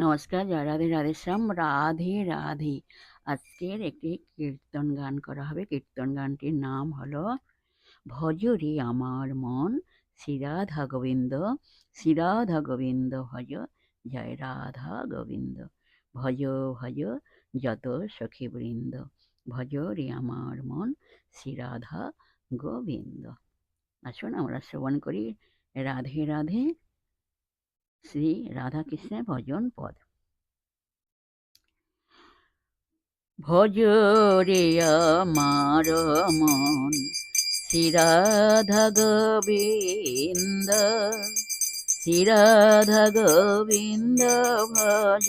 নমস্কার, জয় রাধে রাধেশ্যাম। রাধে রাধে। আজকের একটি কীর্তন গান করা হবে। কীর্তন গানটির নাম হলো ভজ রে আমার মন শ্রী রাধা গোবিন্দ, শ্রী রাধা গোবিন্দ ভজ, জয় রাধা গোবিন্দ। ভজ ভজ যত সখী বৃন্দ, ভজ রে আমার মন শ্রী রাধা গোবিন্দ। আসুন আমরা শ্রবণ করি রাধে রাধে শ্রী রাধাকৃষ্ণের ভজন পদ। ভজ রে আমার মন শ্রী রাধা গোবিন্দ, শ্রী রাধা গোবিন্দ ভজ,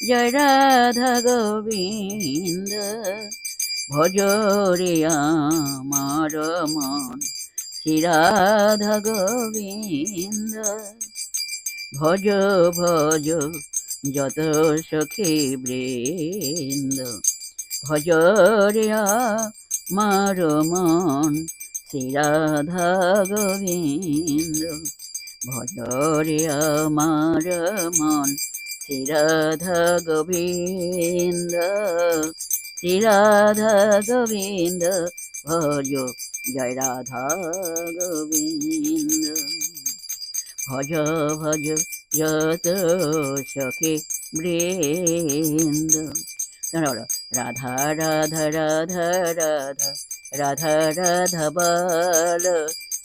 জয় রাধা গোবিন্দ। ভজ রে আমার মন শ্রী রাধা গোবিন্দ, ভজ ভজ যত সখী বৃন্দ, ভজ রে আমার মন শ্রী রাধা গোবিন্দ, ভজ রে আমার মন শ্রী রাধা গোবিন্দ, শ্রী রাধা গোবিন্দ ভজ, জয় রাধা গোবিন্দ। ভজ ভজ যত সখী বৃন্দ। রাধা রাধা রাধা রাধা রাধা রাধা বল,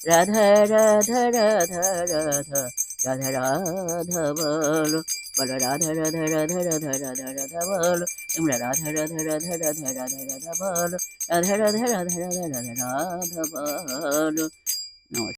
রাধা রাধা রাধা রাধা রাধা রাধা বল, বল রাধা রাধা রাধা রাধা রাধা রাধা বল, তোমরা রাধা রাধা রাধা রাধা রাধা রাধা বল, রাধা রাধা রাধা রাধা রাধা রাধা বল। নমস্কার।